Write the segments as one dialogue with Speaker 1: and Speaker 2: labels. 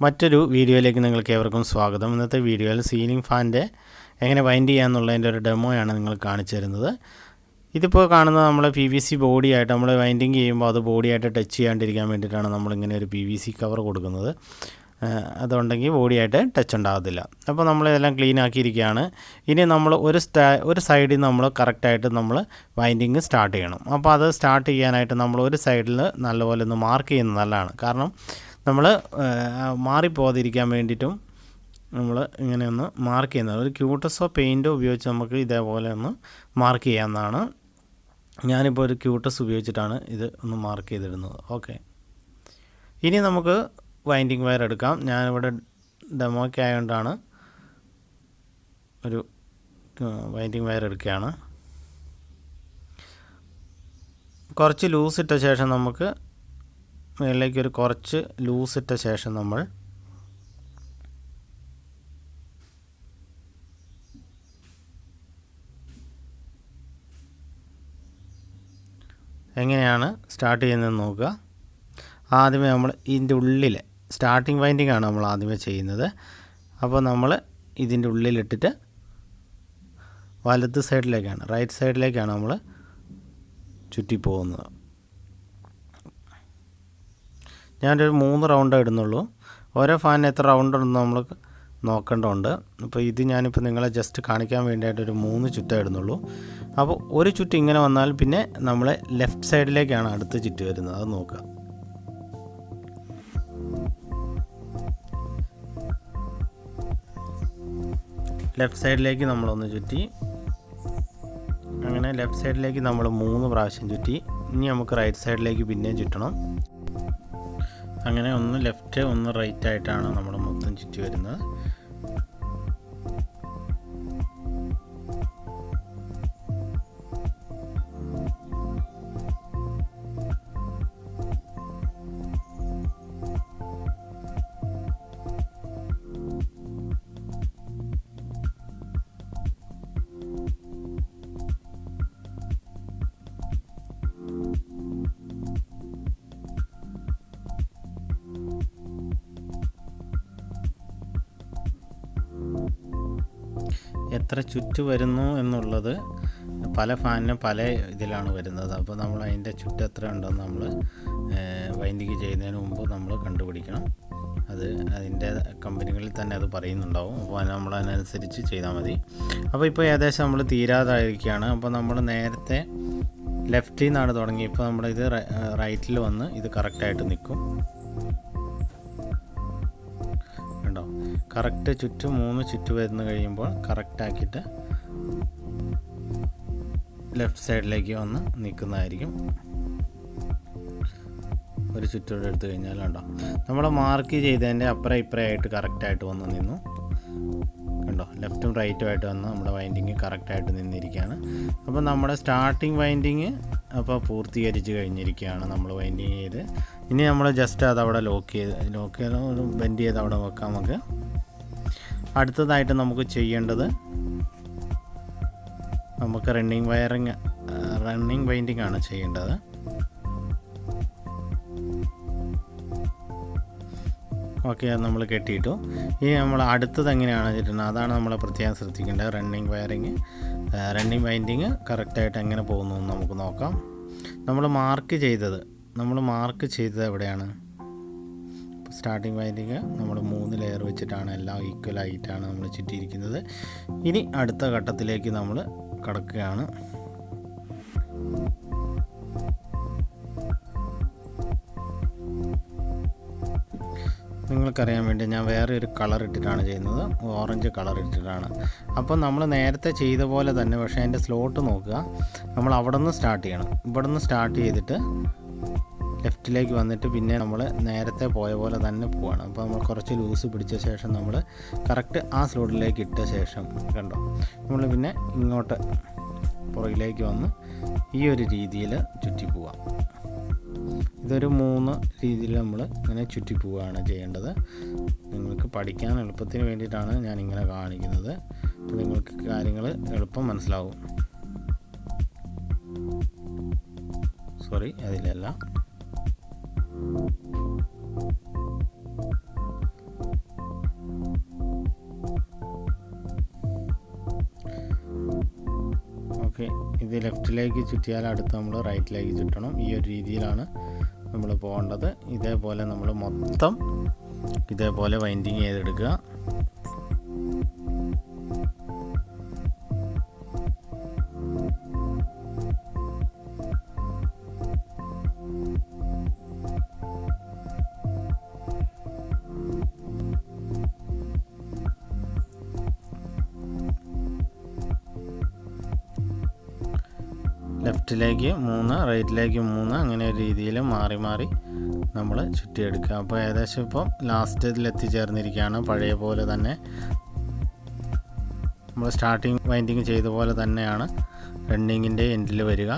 Speaker 1: മറ്റൊരു വീഡിയോയിലേക്ക് നിങ്ങൾക്ക് ഏവർക്കും സ്വാഗതം. ഇന്നത്തെ വീഡിയോയിൽ സീലിംഗ് ഫാനിൻ്റെ എങ്ങനെ വൈൻഡ് ചെയ്യാമെന്നുള്ളതിൻ്റെ ഒരു ഡെമോയാണ് നിങ്ങൾ കാണിച്ചു തരുന്നത്. ഇതിപ്പോൾ കാണുന്നത് നമ്മൾ PVC ബോഡിയായിട്ട് നമ്മൾ വൈൻഡിങ് ചെയ്യുമ്പോൾ അത് ബോഡിയായിട്ട് ടച്ച് ചെയ്യാണ്ടിരിക്കാൻ വേണ്ടിയിട്ടാണ് നമ്മളിങ്ങനെ ഒരു PVC കവർ കൊടുക്കുന്നത്. അതുണ്ടെങ്കിൽ ബോഡിയായിട്ട് ടച്ച് ഉണ്ടാകത്തില്ല. അപ്പോൾ നമ്മളിതെല്ലാം ക്ലീൻ ആക്കിയിരിക്കുകയാണ്. ഇനി നമ്മൾ ഒരു സൈഡിൽ നമ്മൾ കറക്റ്റായിട്ട് നമ്മൾ വൈൻഡിങ് സ്റ്റാർട്ട് ചെയ്യണം. അപ്പോൾ അത് സ്റ്റാർട്ട് ചെയ്യാനായിട്ട് നമ്മൾ ഒരു സൈഡിൽ നല്ലപോലെ ഒന്ന് മാർക്ക് ചെയ്യുന്നത് നല്ലതാണ്. കാരണം നമ്മൾ മാറിപ്പോകാതിരിക്കാൻ വേണ്ടിയിട്ടും നമ്മൾ ഇങ്ങനെ ഒന്ന് മാർക്ക് ചെയ്യുന്നത് ഒരു ക്യൂട്ടസോ പെയിൻറ്റോ ഉപയോഗിച്ച് നമുക്ക് ഇതേപോലെ ഒന്ന് മാർക്ക് ചെയ്യാവുന്നതാണ്. ഞാനിപ്പോൾ ഒരു ക്യൂട്ടസ് ഉപയോഗിച്ചിട്ടാണ് ഇത് ഒന്ന് മാർക്ക് ചെയ്തിടുന്നത്. ഓക്കെ, ഇനി നമുക്ക് വൈൻഡിങ് വയർ എടുക്കാം. ഞാനിവിടെ ഡെമോയ്ക്ക് ആയതുകൊണ്ടാണ് ഒരു വൈൻഡിങ് വയർ എടുക്കുകയാണ്. കുറച്ച് ലൂസ് ഇട്ട ശേഷം നമുക്ക് മുകളിലേക്ക് ഒരു കുറച്ച് ലൂസ് ഇട്ട ശേഷം നമ്മൾ എങ്ങനെയാണ് സ്റ്റാർട്ട് ചെയ്യുന്നതെന്ന് നോക്കുക. ആദ്യമേ നമ്മൾ ഇതിൻ്റെ ഉള്ളിൽ സ്റ്റാർട്ടിങ് വൈൻഡിങ് ആണ് നമ്മൾ ആദ്യമേ ചെയ്യുന്നത്. അപ്പോൾ നമ്മൾ ഇതിൻ്റെ ഉള്ളിലിട്ടിട്ട് വലത് സൈഡിലേക്കാണ് റൈറ്റ് സൈഡിലേക്കാണ് നമ്മൾ ചുറ്റിപ്പോകുന്നത്. ഞാനൊരു 3 റൗണ്ട് ഇടുന്നുള്ളൂ. ഓരോ ഫാനിന് എത്ര റൗണ്ട് ഉണ്ടെന്ന് നമ്മൾ നോക്കേണ്ടതുണ്ട്. അപ്പോൾ ഇത് ഞാനിപ്പോൾ നിങ്ങളെ ജസ്റ്റ് കാണിക്കാൻ വേണ്ടിയിട്ടൊരു 3 ചുറ്റേ ഇടുന്നുള്ളൂ. അപ്പോൾ ഒരു ചുറ്റ് ഇങ്ങനെ വന്നാൽ പിന്നെ നമ്മൾ ലെഫ്റ്റ് സൈഡിലേക്കാണ് അടുത്ത ചുറ്റ് വരുന്നത്. അത് നോക്കുക. ലെഫ്റ്റ് സൈഡിലേക്ക് നമ്മളൊന്ന് ചുറ്റി, അങ്ങനെ ലെഫ്റ്റ് സൈഡിലേക്ക് നമ്മൾ 3 പ്രാവശ്യം ചുറ്റി. ഇനി നമുക്ക് റൈറ്റ് സൈഡിലേക്ക് പിന്നെയും ചുറ്റണം. അങ്ങനെ ഒന്ന് ലെഫ്റ്റ് ഒന്ന് റൈറ്റ് ആയിട്ടാണ് നമ്മൾ മൊത്തം ചുറ്റി വരുന്നത്. എത്ര ചുറ്റ് വരുന്നു എന്നുള്ളത് പല ഫാനിനും പല ഇതിലാണ് വരുന്നത്. അപ്പോൾ നമ്മൾ അതിൻ്റെ ചുറ്റ് എത്ര ഉണ്ടെന്ന് നമ്മൾ വൈൻഡിങ് ചെയ്യുന്നതിന് മുമ്പ് നമ്മൾ കണ്ടുപിടിക്കണം. അത് അതിൻ്റെ കമ്പനികളിൽ തന്നെ അത് പറയുന്നുണ്ടാവും. അപ്പോൾ നമ്മൾ അതിനനുസരിച്ച് ചെയ്താൽ മതി. അപ്പോൾ ഇപ്പോൾ ഏകദേശം നമ്മൾ തീരാതായിരിക്കുകയാണ്. അപ്പോൾ നമ്മൾ നേരത്തെ ലെഫ്റ്റിൽ നിന്നാണ് തുടങ്ങി. ഇപ്പോൾ നമ്മളിത് റൈറ്റിൽ വന്ന് ഇത് കറക്റ്റായിട്ട് നിൽക്കും. കണ്ടോ, കറക്റ്റ് ചുറ്റ് 3 ചുറ്റ് വരുന്ന കഴിയുമ്പോൾ കറക്റ്റാക്കിയിട്ട് ലെഫ്റ്റ് സൈഡിലേക്ക് വന്ന് നിൽക്കുന്നതായിരിക്കും. ഒരു ചുറ്റോടെ എടുത്തു കഴിഞ്ഞാൽ കണ്ടോ, നമ്മൾ മാർക്ക് ചെയ്തതിൻ്റെ അപ്പുറം ഇപ്പുറമായിട്ട് കറക്റ്റായിട്ട് വന്ന് നിന്നു. കണ്ടോ, ലെഫ്റ്റും റൈറ്റും ആയിട്ട് വന്ന് നമ്മുടെ വൈൻഡിങ് കറക്റ്റായിട്ട് നിന്നിരിക്കുകയാണ്. അപ്പോൾ നമ്മുടെ സ്റ്റാർട്ടിങ് വൈൻഡിങ് അപ്പോൾ പൂർത്തീകരിച്ച് കഴിഞ്ഞിരിക്കുകയാണ്. നമ്മൾ വൈൻഡിങ് ചെയ്ത് ഇനി നമ്മൾ ജസ്റ്റ് അതവിടെ ലോക്ക് ചെയ്ത് ഒരു ബെൻഡ് ചെയ്ത് അവിടെ വെക്കാം. നമുക്ക് അടുത്തതായിട്ട് നമുക്ക് ചെയ്യേണ്ടത് നമുക്ക് റണ്ണിങ് വൈൻഡിങ് ആണ് ചെയ്യേണ്ടത്. ഓക്കെ, അത് നമ്മൾ കെട്ടിയിട്ടു. ഇനി നമ്മൾ അടുത്തത് എങ്ങനെയാണ് വെച്ചിട്ടുണ്ടെങ്കിൽ അതാണ് നമ്മൾ പ്രത്യേകം ശ്രദ്ധിക്കേണ്ടത്. റണ്ണിങ് വൈൻഡിങ് കറക്റ്റായിട്ട് എങ്ങനെ പോകുന്നു എന്ന് നമുക്ക് നോക്കാം. നമ്മൾ മാർക്ക് ചെയ്തത് എവിടെയാണ്? സ്റ്റാർട്ടിങ് വൈൻഡിങ് നമ്മൾ 3 ലെയർ വെച്ചിട്ടാണ് എല്ലാം ഈക്വലായിട്ടാണ് നമ്മൾ ചുറ്റിയിരിക്കുന്നത്. ഇനി അടുത്ത ഘട്ടത്തിലേക്ക് നമ്മൾ കടക്കുകയാണ്. നിങ്ങൾക്കറിയാൻ വേണ്ടി ഞാൻ വേറെ ഒരു കളർ ഇട്ടിട്ടാണ് ചെയ്യുന്നത്, ഓറഞ്ച് കളർ ഇട്ടിട്ടാണ്. അപ്പോൾ നമ്മൾ നേരത്തെ ചെയ്ത പോലെ തന്നെ, പക്ഷേ അതിൻ്റെ സ്ലോട്ട് നോക്കുക. നമ്മൾ അവിടെ നിന്ന് സ്റ്റാർട്ട് ചെയ്യണം. ഇവിടെ നിന്ന് സ്റ്റാർട്ട് ചെയ്തിട്ട് ലെഫ്റ്റിലേക്ക് വന്നിട്ട് പിന്നെ നമ്മൾ നേരത്തെ പോയ പോലെ തന്നെ പോവുകയാണ്. അപ്പോൾ നമ്മൾ കുറച്ച് ലൂസ് പിടിച്ച ശേഷം നമ്മൾ കറക്റ്റ് ആ സ്ലോട്ടിലേക്ക് ഇട്ട ശേഷം കണ്ടോ, നമ്മൾ പിന്നെ ഇങ്ങോട്ട് പുറകിലേക്ക് വന്ന് ഈ ഒരു രീതിയിൽ ചുറ്റി പോവാം. ഇതൊരു 3 രീതിയിൽ നമ്മൾ ഇങ്ങനെ ചുറ്റി പോവുകയാണ് ചെയ്യേണ്ടത്. നിങ്ങൾക്ക് പഠിക്കാൻ എളുപ്പത്തിന് വേണ്ടിയിട്ടാണ് ഞാനിങ്ങനെ കാണിക്കുന്നത്. അപ്പോൾ നിങ്ങൾക്ക് കാര്യങ്ങൾ എളുപ്പം മനസ്സിലാവും. അതിലല്ല. ഓക്കെ, ഇത് ലെഫ്റ്റിലേക്ക് ചുറ്റിയാൽ അടുത്ത് നമ്മൾ റൈറ്റിലേക്ക് ചുറ്റണം. ഈ ഒരു രീതിയിലാണ് നമ്മൾ പോകേണ്ടത്. ഇതേപോലെ നമ്മൾ മൊത്തം ഇതേപോലെ വൈൻഡിങ് ചെയ്തെടുക്കുക. ലെഫ്റ്റിലേക്ക് 3, റൈറ്റിലേക്ക് 3, അങ്ങനെ ഒരു രീതിയിൽ മാറി മാറി നമ്മൾ ചുറ്റിയെടുക്കുക. അപ്പോൾ ഏകദേശം ഇപ്പം ലാസ്റ്റിൽ എത്തിച്ചേർന്നിരിക്കുകയാണ്. പഴയ പോലെ തന്നെ നമ്മൾ സ്റ്റാർട്ടിങ് വൈൻഡിങ് ചെയ്ത പോലെ തന്നെയാണ് റണ്ണിങ്ങിൻ്റെ എൻഡിൽ വരിക.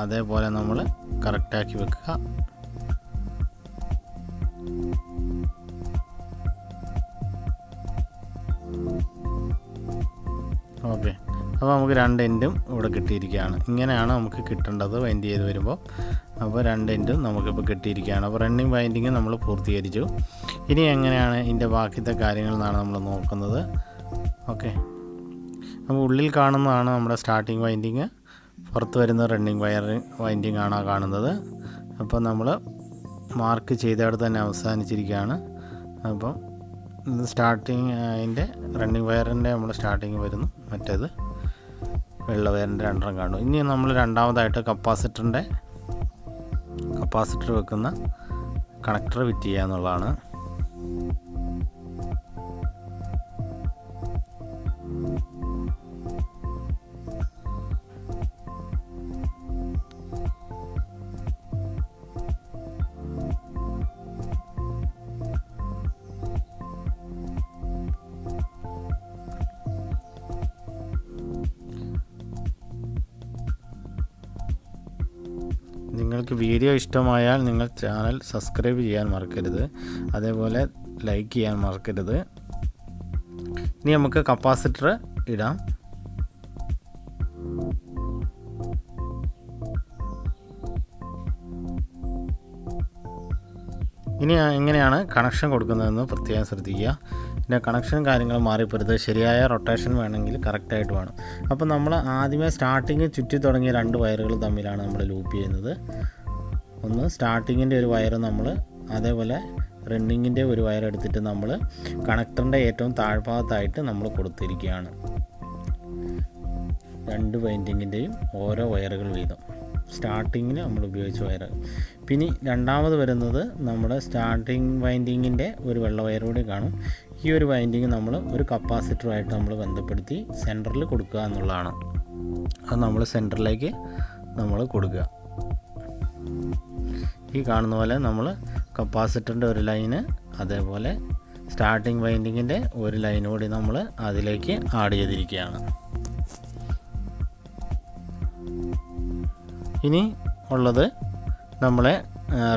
Speaker 1: അതേപോലെ നമ്മൾ കറക്റ്റാക്കി വെക്കുക. ഓക്കെ, അപ്പോൾ നമുക്ക് 2 എൻഡും ഇവിടെ കിട്ടിയിരിക്കുകയാണ്. ഇങ്ങനെയാണ് നമുക്ക് കിട്ടേണ്ടത് വൈൻഡ് ചെയ്ത് വരുമ്പോൾ. അപ്പോൾ 2 എൻഡും നമുക്കിപ്പോൾ കിട്ടിയിരിക്കുകയാണ്. അപ്പോൾ റണ്ണിങ് വൈൻഡിങ് നമ്മൾ പൂർത്തീകരിച്ചു. ഇനി എങ്ങനെയാണ് ഇതിൻ്റെ ബാക്കിത്തെ കാര്യങ്ങൾ എന്നാണ് നമ്മൾ നോക്കുന്നത്. ഓക്കെ, അപ്പോൾ ഉള്ളിൽ കാണുന്നതാണ് നമ്മുടെ സ്റ്റാർട്ടിങ് വൈൻഡിങ്. പുറത്ത് വരുന്ന റണ്ണിങ് വൈൻഡിങ് ആണ് കാണുന്നത്. അപ്പോൾ നമ്മൾ മാർക്ക് ചെയ്തവിടെ തന്നെ അവസാനിച്ചിരിക്കുകയാണ്. അപ്പം ഇത് സ്റ്റാർട്ടിങ് അതിൻ്റെ റണ്ണിങ് വയറിൻ്റെ നമ്മൾ സ്റ്റാർട്ടിങ് വരുന്നു. മറ്റേത് വെള്ള വയറിൻ്റെ 2 കാണും. ഇനി നമ്മൾ രണ്ടാമതായിട്ട് കപ്പാസിറ്റർ വെക്കുന്ന കണക്ടർ ഫിറ്റ് ചെയ്യുക എന്നുള്ളതാണ്. നിങ്ങൾക്ക് വീഡിയോ ഇഷ്ടമായാൽ നിങ്ങൾ ചാനൽ സബ്സ്ക്രൈബ് ചെയ്യാൻ മറക്കരുത്. അതേപോലെ ലൈക്ക് ചെയ്യാൻ മറക്കരുത്. ഇനി നമുക്ക് കപ്പാസിറ്റർ ഇടാം. ഇനി എങ്ങനെയാണ് കണക്ഷൻ കൊടുക്കുന്നതെന്ന് പ്രത്യേകം ശ്രദ്ധിക്കുക. പിന്നെ കണക്ഷൻ കാര്യങ്ങൾ മാറിപ്പോരുത്. ശരിയായ റൊട്ടേഷൻ വേണമെങ്കിൽ കറക്റ്റായിട്ട് വേണം. അപ്പോൾ നമ്മൾ ആദ്യമേ സ്റ്റാർട്ടിങ് ചുറ്റി തുടങ്ങിയ 2 വയറുകൾ തമ്മിലാണ് നമ്മൾ ലൂപ്പ് ചെയ്യുന്നത്. ഒന്ന് സ്റ്റാർട്ടിങ്ങിൻ്റെ ഒരു വയർ നമ്മൾ, അതേപോലെ റണ്ണിങ്ങിൻ്റെ ഒരു വയർ എടുത്തിട്ട് നമ്മൾ കണക്ടറിൻ്റെ ഏറ്റവും താഴ്ഭാഗത്തായിട്ട് നമ്മൾ കൊടുത്തിരിക്കുകയാണ്. 2 വൈൻഡിങ്ങിൻ്റെയും ഓരോ വയറുകൾ വീതം സ്റ്റാർട്ടിങ്ങിന് നമ്മൾ ഉപയോഗിച്ച വയർ. പിന്നെ രണ്ടാമത് വരുന്നത് നമ്മുടെ സ്റ്റാർട്ടിങ് വൈൻഡിങ്ങിൻ്റെ ഒരു വെള്ള വയർ കൂടി കാണും. ഈ ഒരു വൈൻഡിങ് നമ്മൾ ഒരു കപ്പാസിറ്ററുമായിട്ട് നമ്മൾ ബന്ധപ്പെടുത്തി സെൻറ്ററിൽ കൊടുക്കുക എന്നുള്ളതാണ്. അത് നമ്മൾ സെൻറ്ററിലേക്ക് നമ്മൾ കൊടുക്കുക. ഈ കാണുന്ന പോലെ നമ്മൾ കപ്പാസിറ്ററിൻ്റെ ഒരു ലൈന്, അതേപോലെ സ്റ്റാർട്ടിങ് വൈൻഡിങ്ങിൻ്റെ ഒരു ലൈൻ കൂടി നമ്മൾ അതിലേക്ക് ആഡ് ചെയ്തിരിക്കുകയാണ്. ഇനി ഉള്ളത് നമ്മളെ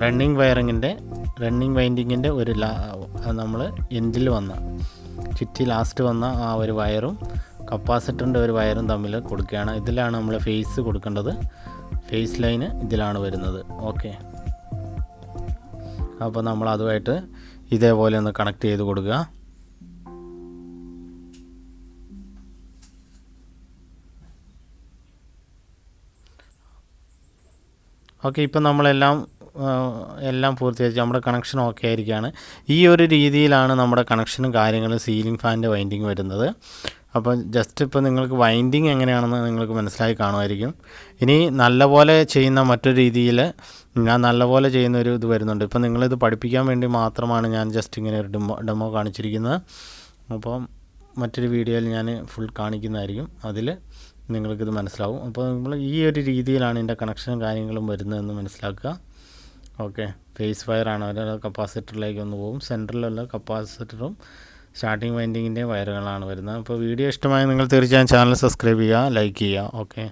Speaker 1: റണ്ണിങ് വൈൻഡിങ്ങിൻ്റെ ഒരു നമ്മൾ എൻഡിൽ വന്ന ചുറ്റി ലാസ്റ്റ് വന്ന ആ ഒരു വയറും കപ്പാസിറ്ററിൻ്റെ ഒരു വയറും തമ്മിൽ കൊടുക്കുകയാണ്. ഇതിലാണ് നമ്മൾ ഫേസ് കൊടുക്കേണ്ടത്. ഫേസ് ലൈന് ഇതിലാണ് വരുന്നത്. ഓക്കെ, അപ്പോൾ നമ്മൾ അതുമായിട്ട് ഇതേപോലെ ഒന്ന് കണക്ട് ചെയ്ത് കൊടുക്കുക. ഓക്കെ, ഇപ്പം നമ്മളെല്ലാം പൂർത്തീകരിച്ച് നമ്മുടെ കണക്ഷൻ ഓക്കെ ആയിരിക്കുകയാണ്. ഈ ഒരു രീതിയിലാണ് നമ്മുടെ കണക്ഷനും കാര്യങ്ങളും സീലിംഗ് ഫാനിൻ്റെ വൈൻഡിങ് വരുന്നത്. അപ്പോൾ ജസ്റ്റ് ഇപ്പോൾ നിങ്ങൾക്ക് വൈൻഡിങ് എങ്ങനെയാണെന്ന് നിങ്ങൾക്ക് മനസ്സിലായി കാണുമായിരിക്കും. ഇനി നല്ലപോലെ ചെയ്യുന്ന മറ്റൊരു രീതിയിൽ ഞാൻ നല്ലപോലെ ചെയ്യുന്നൊരു ഇത് വരുന്നുണ്ട്. ഇപ്പം നിങ്ങളിത് പഠിപ്പിക്കാൻ വേണ്ടി മാത്രമാണ് ഞാൻ ജസ്റ്റ് ഇങ്ങനെ ഒരു ഡെമോ കാണിച്ചിരിക്കുന്നത്. അപ്പം മറ്റൊരു വീഡിയോയിൽ ഞാൻ ഫുൾ കാണിക്കുന്നതായിരിക്കും. അതിൽ നിങ്ങൾക്കിത് മനസ്സിലാവും. അപ്പോൾ നമ്മൾ ഈ ഒരു രീതിയിലാണ് ഇതിൻ്റെ കണക്ഷനും കാര്യങ്ങളും വരുന്നതെന്ന് മനസ്സിലാക്കുക. ഓക്കെ, ഫേസ് വയറാണ് അവരുടെ കപ്പാസിറ്ററിലേക്ക് ഒന്ന് പോകും. സെൻറ്ററിലുള്ള കപ്പാസിറ്ററും സ്റ്റാർട്ടിങ് വൈൻഡിങ്ങിൻ്റെ വയറുകളാണ് വരുന്നത്. അപ്പോൾ വീഡിയോ ഇഷ്ടമായി നിങ്ങൾ തീർച്ചയായും ചാനൽ സബ്സ്ക്രൈബ് ചെയ്യുക, ലൈക്ക് ചെയ്യുക. ഓക്കെ.